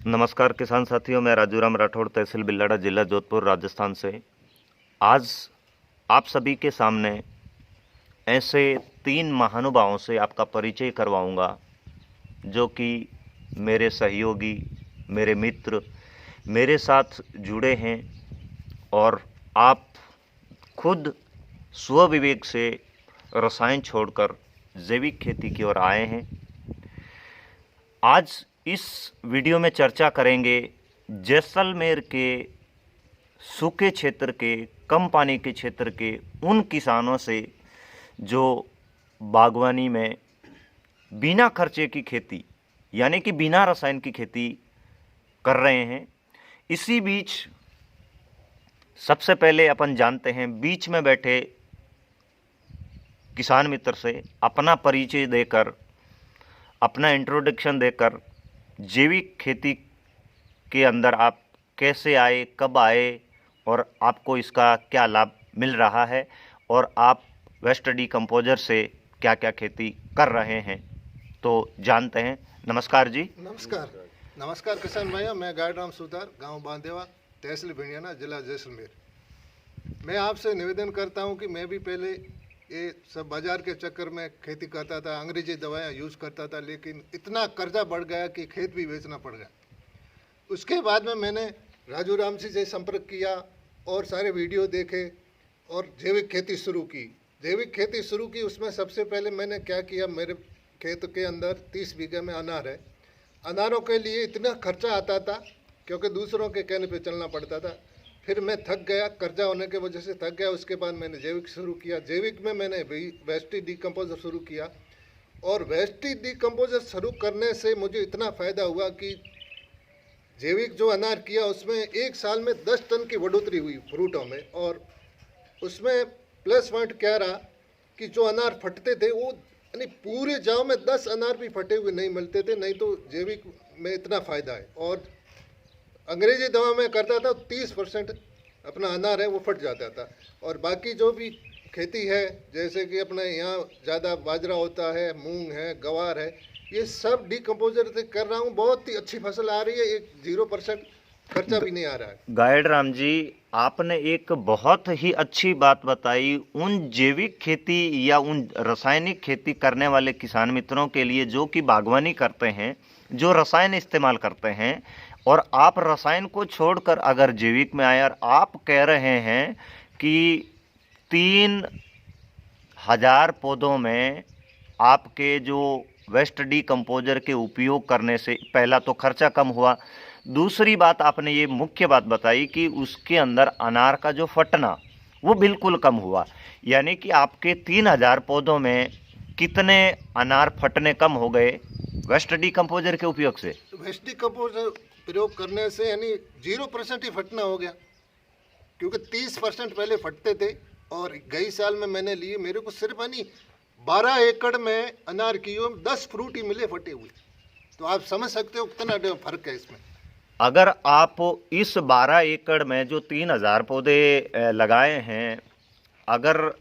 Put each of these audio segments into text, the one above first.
नमस्कार किसान साथियों, मैं राजू राम राठौड़, तहसील बिल्लाड़ा, जिला जोधपुर, राजस्थान से। आज आप सभी के सामने ऐसे 3 महानुभावों से आपका परिचय करवाऊंगा जो कि मेरे सहयोगी, मेरे मित्र, मेरे साथ जुड़े हैं और आप खुद स्वविवेक से रसायन छोड़कर जैविक खेती की ओर आए हैं। आज इस वीडियो में चर्चा करेंगे जैसलमेर के सूखे क्षेत्र के, कम पानी के क्षेत्र के उन किसानों से जो बागवानी में बिना खर्चे की खेती यानी कि बिना रसायन की खेती कर रहे हैं। इसी बीच सबसे पहले अपन जानते हैं बीच में बैठे किसान मित्र से अपना परिचय देकर, अपना इंट्रोडक्शन देकर जैविक खेती के अंदर आप कैसे आए, कब आए और आपको इसका क्या लाभ मिल रहा है और आप वेस्ट डिकम्पोजर से क्या क्या खेती कर रहे हैं, तो जानते हैं। नमस्कार जी। नमस्कार किसान भाइयों, मैं गायडराम सुतार, गांव बांदेवा, तहसील भिंडियाना, जिला जैसलमेर। मैं आपसे निवेदन करता हूं कि मैं भी पहले ये सब बाजार के चक्कर में खेती करता था, अंग्रेजी दवाएं यूज़ करता था, लेकिन इतना कर्जा बढ़ गया कि खेत भी बेचना पड़ गया। उसके बाद में मैंने राजू राम जी से संपर्क किया और सारे वीडियो देखे और जैविक खेती शुरू की। उसमें सबसे पहले मैंने क्या किया, मेरे खेत के अंदर 30 बीघे में अनार है। अनारों के लिए इतना खर्चा आता था क्योंकि दूसरों के कहने पे चलना पड़ता था। फिर मैं थक गया, कर्जा होने की वजह से थक गया। उसके बाद मैंने जैविक शुरू किया। जैविक में मैंने वेस्ट डिकम्पोजर शुरू किया और वेस्ट डिकम्पोजर शुरू करने से मुझे इतना फ़ायदा हुआ कि जैविक जो अनार किया उसमें एक साल में 10 टन की बढ़ोतरी हुई फ्रूटों में। और उसमें प्लस पॉइंट क्या रहा कि जो अनार फटते थे वो यानी पूरे गाँव में 10 अनार भी फटे हुए नहीं मिलते थे। नहीं तो जैविक में इतना फ़ायदा है। और अंग्रेजी दवा में करता था 30% अपना अनार है वो फट जाता था। और बाकी जो भी खेती है, जैसे कि अपने यहाँ ज़्यादा बाजरा होता है, मूंग है, गवार है, ये सब डिकम्पोजर से कर रहा हूँ। बहुत ही अच्छी फसल आ रही है, एक 0% खर्चा भी नहीं आ रहा है। गाइड राम जी, आपने एक बहुत ही अच्छी बात बताई उन जैविक खेती या उन रासायनिक खेती करने वाले किसान मित्रों के लिए जो कि बागवानी करते हैं, जो रसायन इस्तेमाल करते हैं, और आप रसायन को छोड़कर अगर जैविक में आए और आप कह रहे हैं कि 3000 पौधों में आपके जो वेस्ट डिकम्पोजर के उपयोग करने से पहला तो खर्चा कम हुआ, दूसरी बात आपने ये मुख्य बात बताई कि उसके अंदर अनार का जो फटना वो बिल्कुल कम हुआ। यानी कि आपके 3000 पौधों में कितने अनार फटने कम हो गए वेस्ट डिकम्पोजर के उपयोग से? वेस्ट डिकम्पोजर प्रयोग करने से यानी 0% ही फटना हो गया, क्योंकि 30% पहले फटते थे। और गई साल में मैंने लिए, मेरे को सिर्फ यानी 12 एकड़ में अनार की 10 फ्रूट ही मिले फटे हुए। तो आप समझ सकते हो कितना फर्क है इसमें। अगर आप इस 12 एकड़ में जो 3000 पौधे लगाए हैं, अगर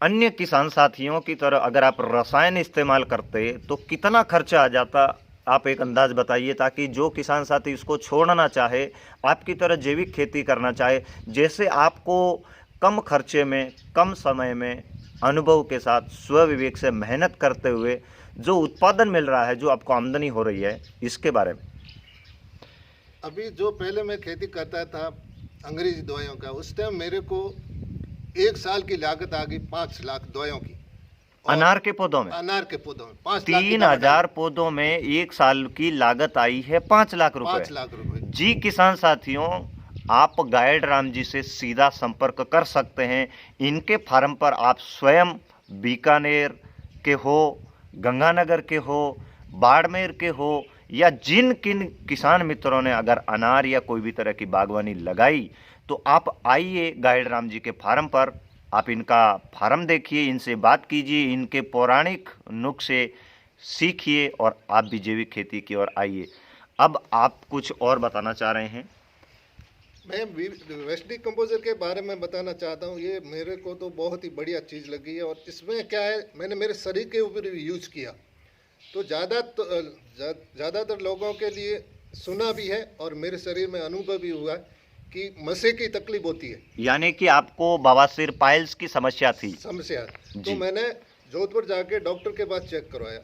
अन्य किसान साथियों की तरह अगर आप रसायन इस्तेमाल करते तो कितना खर्चा आ जाता, आप एक अंदाज बताइए, ताकि जो किसान साथी इसको छोड़ना चाहे, आपकी तरह जैविक खेती करना चाहे, जैसे आपको कम खर्चे में, कम समय में, अनुभव के साथ, स्वविवेक से मेहनत करते हुए जो उत्पादन मिल रहा है, जो आपको आमदनी हो रही है, इसके बारे में। अभी जो पहले मैं खेती करता था अंग्रेजी दवाइयों का, उस टाइम मेरे को एक साल की लागत आ गई 5 लाख दवाइयों की। अनार के पौधों में 5 लाख 3000 पौधों में एक साल की लागत आई है 5 लाख रुपए। 5 लाख रुपए। जी किसान साथियों, आप गाइड राम जी से सीधा संपर्क कर सकते हैं। इनके फार्म पर आप स्वयं बीकानेर के हो, गंगानगर के हो, बाड़मेर के हो, या जिन किन किसान मित्रों ने अगर अनार या कोई भी तरह की बागवानी लगाई, तो आप आइए गाइड राम जी के फार्म पर, आप इनका फार्म देखिए, इनसे बात कीजिए, इनके पौराणिक नुस्खे सीखिए और आप भी जैविक खेती की ओर आइए। अब आप कुछ और बताना चाह रहे हैं? मैं वेस्ट डिकम्पोजर के बारे में बताना चाहता हूँ। ये मेरे को तो बहुत ही बढ़िया चीज़ लगी है। और इसमें क्या है, मैंने मेरे शरीर के ऊपर यूज़ किया तो ज़्यादातर लोगों के लिए सुना भी है और मेरे शरीर में अनुभव भी हुआ है कि मसे की तकलीफ होती है, यानी कि आपको बवासीर पाइल्स की समस्या थी। समस्या। जी। तो मैंने जोधपुर जाके डॉक्टर के पास चेक करवाया,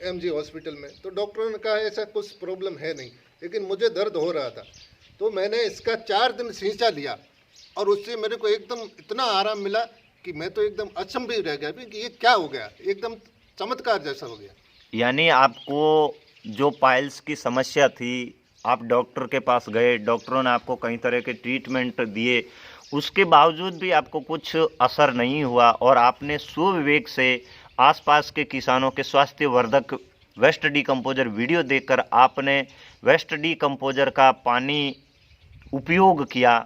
एमजी हॉस्पिटल में। तो डॉक्टर ने कहा ऐसा कुछ प्रॉब्लम है नहीं, लेकिन मुझे दर्द हो रहा था। तो मैंने इसका 4 दिन सींचा लिया और उससे मेरे को एकदम इतना आराम मिला कि मैं तो एकदम अचंभित रह गया कि ये क्या हो गया, एकदम चमत्कार जैसा हो गया। यानी आपको जो पाइल्स की समस्या थी, आप डॉक्टर के पास गए, डॉक्टरों ने आपको कई तरह के ट्रीटमेंट दिए, उसके बावजूद भी आपको कुछ असर नहीं हुआ और आपने सुविवेक से आसपास के किसानों के स्वास्थ्य वर्धक वेस्ट डीकम्पोजर वीडियो देखकर आपने वेस्ट डीकम्पोजर का पानी उपयोग किया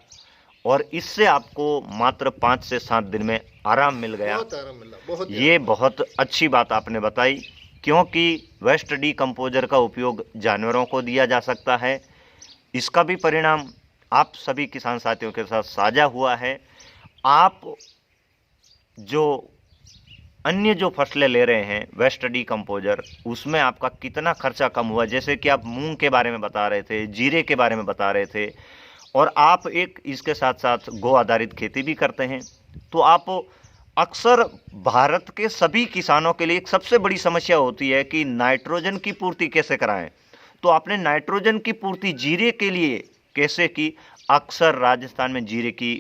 और इससे आपको मात्र 5 से 7 दिन में आराम मिल गया। बहुत आराम मिला, बहुत ही ये बहुत अच्छी बात आपने बताई, क्योंकि वेस्ट डीकम्पोजर का उपयोग जानवरों को दिया जा सकता है। इसका भी परिणाम आप सभी किसान साथियों के साथ साझा हुआ है। आप जो अन्य जो फसलें ले रहे हैं वेस्ट डीकम्पोजर, उसमें आपका कितना खर्चा कम हुआ? जैसे कि आप मूंग के बारे में बता रहे थे, जीरे के बारे में बता रहे थे, और आप एक इसके साथ साथ गो आधारित खेती भी करते हैं। तो आप अक्सर भारत के सभी किसानों के लिए एक सबसे बड़ी समस्या होती है कि नाइट्रोजन की पूर्ति कैसे कराएं। तो आपने नाइट्रोजन की पूर्ति जीरे के लिए कैसे की? अक्सर राजस्थान में जीरे की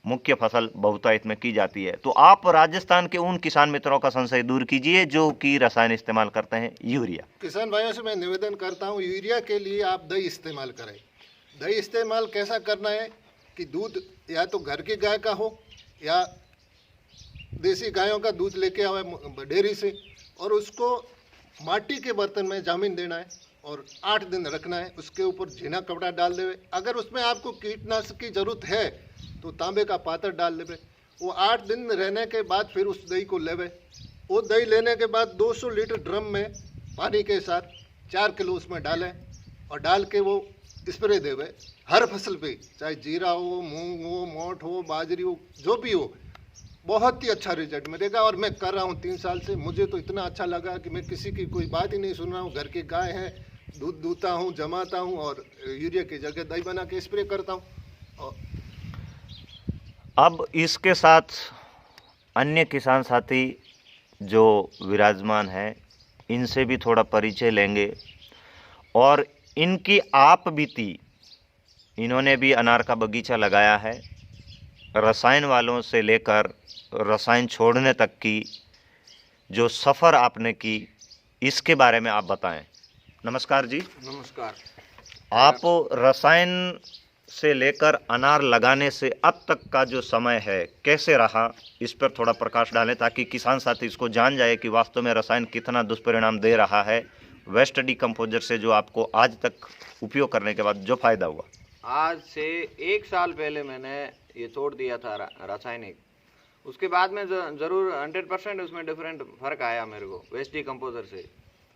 मुख्य फसल बहुतायत में की जाती है। तो आप राजस्थान के उन किसान मित्रों का संशय दूर कीजिए जो कि रसायन इस्तेमाल करते हैं, यूरिया। किसान भाइयों से मैं निवेदन करता हूँ, यूरिया के लिए आप दही इस्तेमाल करें। दही इस्तेमाल कैसा करना है कि दूध या तो घर की गाय का हो या देसी गायों का दूध लेके आवे डेयरी से, और उसको माटी के बर्तन में जामिन देना है और 8 दिन रखना है। उसके ऊपर झीना कपड़ा डाल देवे। अगर उसमें आपको कीटनाशक की जरूरत है तो तांबे का पात्र डाल लेवे। वो 8 दिन रहने के बाद फिर उस दही को लेवे। वो दही लेने के बाद 200 लीटर ड्रम में पानी के साथ 4 किलो उसमें डालें और डाल के वो स्प्रे देवे हर फसल पे, चाहे जीरा हो, मूंग हो, मोठ हो, बाजरी हो, जो भी हो। बहुत ही अच्छा रिजल्ट मिलेगा और मैं कर रहा हूँ 3 साल से। मुझे तो इतना अच्छा लगा कि मैं किसी की कोई बात ही नहीं सुन रहा हूँ। घर की गाय है, दूध दूहता हूँ, जमाता हूँ और यूरिया की जगह दही बना के स्प्रे करता हूँ। और अब इसके साथ अन्य किसान साथी जो विराजमान हैं, इनसे भी थोड़ा परिचय लेंगे और इनकी आप बीती। इन्होंने भी अनार का बगीचा लगाया है। रसायन वालों से लेकर रसायन छोड़ने तक की जो सफ़र आपने की, इसके बारे में आप बताएं। नमस्कार जी। नमस्कार। आप रसायन से लेकर अनार लगाने से अब तक का जो समय है कैसे रहा, इस पर थोड़ा प्रकाश डालें ताकि किसान साथी इसको जान जाए कि वास्तव में रसायन कितना दुष्परिणाम दे रहा है वेस्ट डीकम्पोजर से, जो आपको आज तक उपयोग करने के बाद जो फायदा हुआ। आज से 1 साल पहले मैंने ये छोड़ दिया था रासायनिक। उसके बाद में ज़रूर 100% उसमें डिफरेंट फ़र्क आया मेरे को वेस्ट डीकम्पोजर से।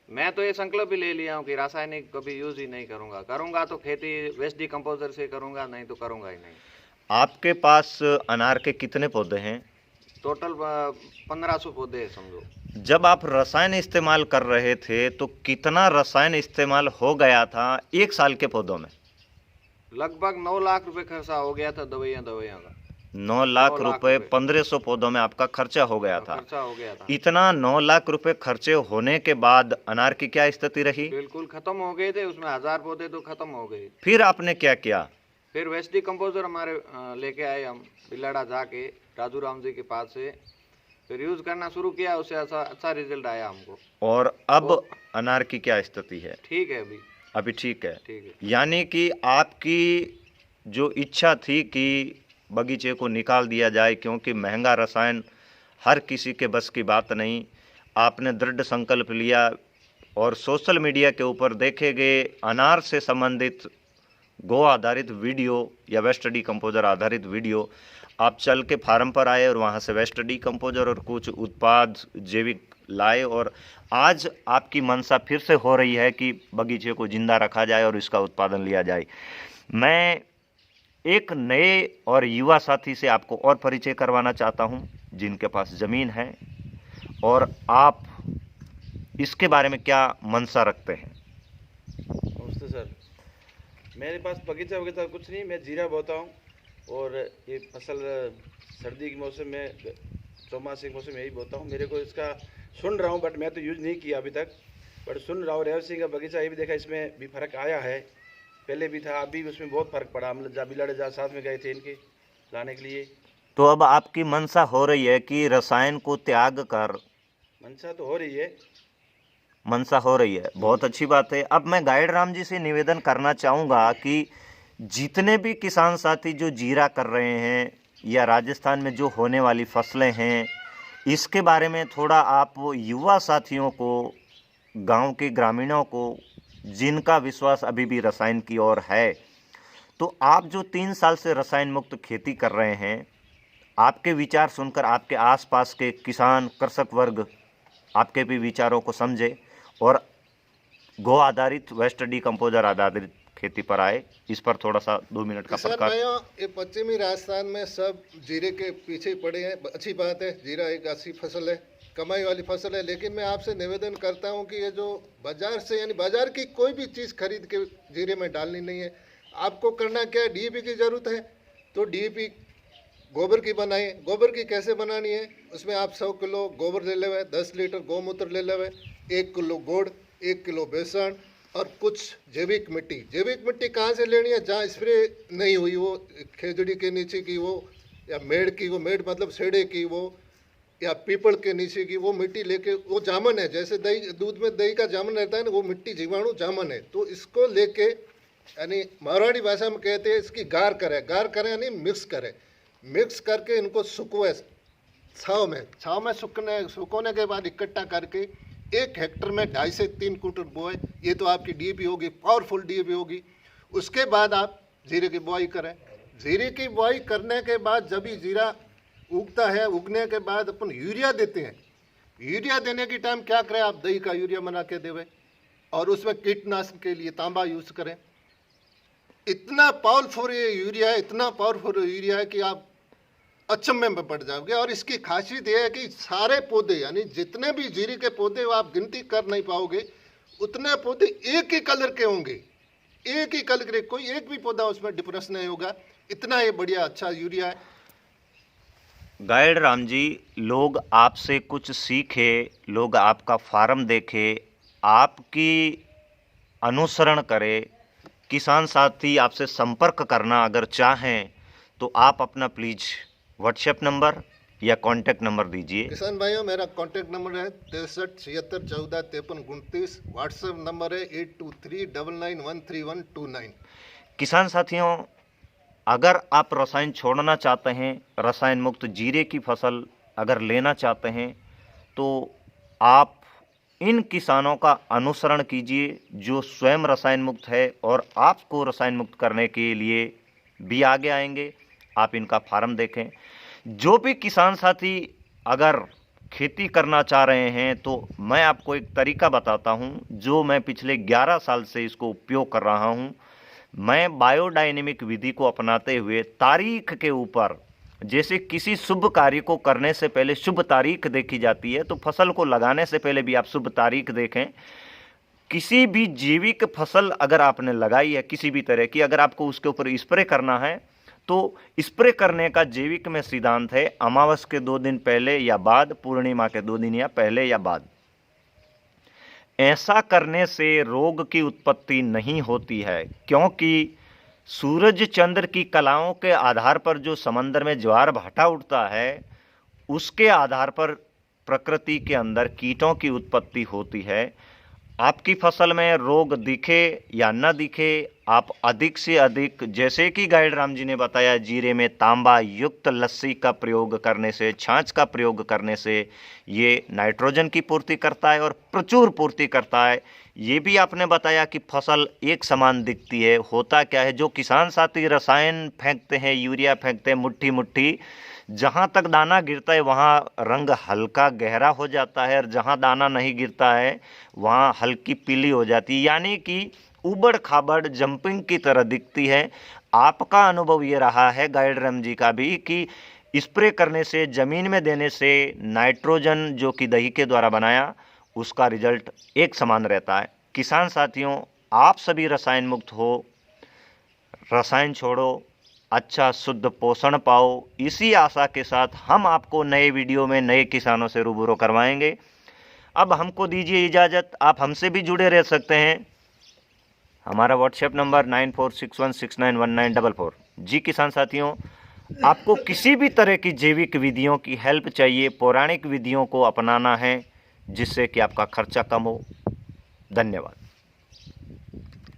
मैं तो ये संकल्प भी ले लिया हूँ कि रासायनिक कभी यूज़ ही नहीं करूँगा। करूँगा तो खेती वेस्ट डीकम्पोजर से करूँगा, नहीं तो करूँगा ही नहीं। आपके पास अनार के कितने पौधे हैं? टोटल 1500 पौधे हैं समझो। जब आप रसायन इस्तेमाल कर रहे थे तो कितना रसायन इस्तेमाल हो गया था 1 साल के पौधों में? लगभग 9 लाख रुपए खर्चा हो गया था दवाइयाँ का। 9 लाख रुपए 1500 पौधों में आपका खर्चा हो गया था। खर्चा हो गया था। इतना 9 लाख रुपए खर्चे होने के बाद अनार की क्या स्थिति रही? बिल्कुल खत्म हो गए थे। उसमें 1000 पौधे तो खत्म हो गए। फिर आपने क्या किया? फिर वेस्ट डीकम्पोजर हमारे लेके आए हम बिलाड़ा जाके राजू राम जी के पास से, फिर यूज़ करना शुरू किया। उससे अच्छा रिजल्ट आया हमको। और अब अनार की क्या स्थिति है? ठीक है, अभी ठीक है। ठीक है। यानी कि आपकी जो इच्छा थी कि बगीचे को निकाल दिया जाए, क्योंकि महंगा रसायन हर किसी के बस की बात नहीं, आपने दृढ़ संकल्प लिया और सोशल मीडिया के ऊपर देखे गए अनार से संबंधित गो आधारित वीडियो या वेस्ट डीकम्पोजर आधारित वीडियो, आप चल के फार्म पर आए और वहाँ से वेस्ट डीकम्पोजर और कुछ उत्पाद जैविक लाए और आज आपकी मंशा फिर से हो रही है कि बगीचे को जिंदा रखा जाए और इसका उत्पादन लिया जाए। मैं एक नए और युवा साथी से आपको और परिचय करवाना चाहता हूं, जिनके पास ज़मीन है और आप इसके बारे में क्या मंशा रखते हैं। नमस्ते सर। मेरे पास बगीचा वगीचा कुछ नहीं, मैं जीरा बोता हूँ। और ये फसल सर्दी के मौसम में, चौमासे के मौसम में यही बोता हूँ। मेरे को इसका सुन रहा हूँ, बट मैं तो यूज़ नहीं किया अभी तक, बट सुन रहा हूँ। रेव सिंह का बगीचा ये भी देखा, इसमें भी फ़र्क आया है। पहले भी था, अभी उसमें बहुत फ़र्क पड़ा। हम जहाँ बिलाड़े जहाँ साथ में गए थे इनके लाने के लिए। तो अब आपकी मंशा हो रही है कि रसायन को त्याग कर, मंशा तो हो रही है। मंशा हो रही है, बहुत अच्छी बात है। अब मैं गाइड राम जी से निवेदन करना चाहूँगा कि जितने भी किसान साथी जो जीरा कर रहे हैं या राजस्थान में जो होने वाली फसलें हैं, इसके बारे में थोड़ा आप युवा साथियों को, गांव के ग्रामीणों को, जिनका विश्वास अभी भी रसायन की ओर है, तो आप जो 3 साल से रसायन मुक्त खेती कर रहे हैं, आपके विचार सुनकर आपके आसपास के किसान कृषक वर्ग आपके भी विचारों को समझे और गो आधारित वेस्ट डीकम्पोजर आधारित खेती पर आए। इस पर थोड़ा सा 2 मिनट का किसान प्रकाश। भाइयों, ये पश्चिमी राजस्थान में सब जीरे के पीछे पड़े हैं। अच्छी बात है, जीरा एक अच्छी फसल है, कमाई वाली फसल है। लेकिन मैं आपसे निवेदन करता हूं कि ये जो बाजार से, यानी बाजार की कोई भी चीज़ खरीद के जीरे में डालनी नहीं है। आपको करना क्या है, डीएपी की ज़रूरत है तो डीएपी गोबर की बनाइए। गोबर की कैसे बनानी है, उसमें आप 100 किलो गोबर ले लेवे, 10 लीटर गौमूत्र ले लेवे, 1 किलो गुड़, 1 किलो बेसन और कुछ जैविक मिट्टी। जैविक मिट्टी कहाँ से लेनी है, जहाँ स्प्रे नहीं हुई, वो खेजड़ी के नीचे की वो, या मेड़ की वो, मेड़ मतलब सेड़े की वो, या पीपल के नीचे की वो मिट्टी लेके, वो जामन है, जैसे दही, दूध में दही का जामन रहता है ना, वो मिट्टी जीवाणु जामन है। तो इसको लेके, यानी मारवाड़ी भाषा में कहते हैं इसकी गार करें यानी मिक्स करें। मिक्स करके इनको सुखवे छाँव में सुखोने के बाद इकट्ठा करके 1 हेक्टर में 2.5 से 3 क्विंटल बोए। ये तो आपकी डीएपी होगी, पावरफुल डीएपी होगी। उसके बाद आप जीरे की बुआई करें। जीरे की बुआई करने के बाद जब ही जीरा उगता है, उगने के बाद अपन यूरिया देते हैं। यूरिया देने की टाइम क्या करें, आप दही का यूरिया बना के देवे और उसमें कीटनाशक के लिए तांबा यूज करें। इतना पावरफुल ये यूरिया है, इतना पावरफुल यूरिया है कि आप अचंभे में पड़ जाओगे। और इसकी खासियत यह है कि सारे पौधे, यानी जितने भी जीरे के पौधे वो आप गिनती कर नहीं पाओगे, उतने पौधे एक ही कलर के होंगे, एक ही कलर के, कोई एक भी पौधा उसमें डिफरेंस नहीं होगा। इतना ये बढ़िया अच्छा यूरिया है। गाइड राम जी, लोग आपसे कुछ सीखे, लोग आपका फार्म देखे, आपकी अनुसरण करे, किसान साथी आपसे संपर्क करना अगर चाहें तो आप अपना प्लीज व्हाट्सएप नंबर या कांटेक्ट नंबर दीजिए। किसान भाइयों, मेरा कांटेक्ट नंबर है 63 76 14 53 29। व्हाट्सएप नंबर है 8239913129। किसान साथियों, अगर आप रसायन छोड़ना चाहते हैं, रसायन मुक्त जीरे की फसल अगर लेना चाहते हैं, तो आप इन किसानों का अनुसरण कीजिए जो स्वयं रसायन मुक्त है और आपको रसायन मुक्त करने के लिए भी आगे आएंगे। आप इनका फार्म देखें। जो भी किसान साथी अगर खेती करना चाह रहे हैं तो मैं आपको एक तरीका बताता हूं जो मैं पिछले 11 साल से इसको उपयोग कर रहा हूं। मैं बायोडायनेमिक विधि को अपनाते हुए तारीख के ऊपर, जैसे किसी शुभ कार्य को करने से पहले शुभ तारीख देखी जाती है, तो फसल को लगाने से पहले भी आप शुभ तारीख देखें। किसी भी जैविक फसल अगर आपने लगाई है किसी भी तरह की, अगर आपको उसके ऊपर स्प्रे करना है तो स्प्रे करने का जैविक में सिद्धांत है अमावस के 2 दिन पहले या बाद, पूर्णिमा के 2 दिन या पहले या बाद। ऐसा करने से रोग की उत्पत्ति नहीं होती है, क्योंकि सूरज चंद्र की कलाओं के आधार पर जो समंदर में ज्वार भाटा उठता है, उसके आधार पर प्रकृति के अंदर कीटों की उत्पत्ति होती है। आपकी फसल में रोग दिखे या न दिखे, आप अधिक से अधिक, जैसे कि गाइड राम जी ने बताया, जीरे में तांबा युक्त लस्सी का प्रयोग करने से, छाछ का प्रयोग करने से ये नाइट्रोजन की पूर्ति करता है और प्रचुर पूर्ति करता है। ये भी आपने बताया कि फसल एक समान दिखती है। होता क्या है, जो किसान साथी रसायन फेंकते हैं, यूरिया फेंकते हैं मुट्ठी मुट्ठी, जहाँ तक दाना गिरता है वहाँ रंग हल्का गहरा हो जाता है और जहाँ दाना नहीं गिरता है वहाँ हल्की पीली हो जाती है, यानी कि उबड़ खाबड़ जंपिंग की तरह दिखती है। आपका अनुभव ये रहा है गाइड राम जी का भी कि स्प्रे करने से, ज़मीन में देने से नाइट्रोजन जो कि दही के द्वारा बनाया, उसका रिजल्ट एक समान रहता है। किसान साथियों, आप सभी रसायन मुक्त हो, रसायन छोड़ो, अच्छा शुद्ध पोषण पाओ। इसी आशा के साथ हम आपको नए वीडियो में नए किसानों से रूबरू करवाएंगे। अब हमको दीजिए इजाज़त। आप हमसे भी जुड़े रह सकते हैं। हमारा व्हाट्सएप नंबर 9461691944। जी किसान साथियों, आपको किसी भी तरह की जैविक विधियों की हेल्प चाहिए, पौराणिक विधियों को अपनाना है जिससे कि आपका खर्चा कम हो। धन्यवाद।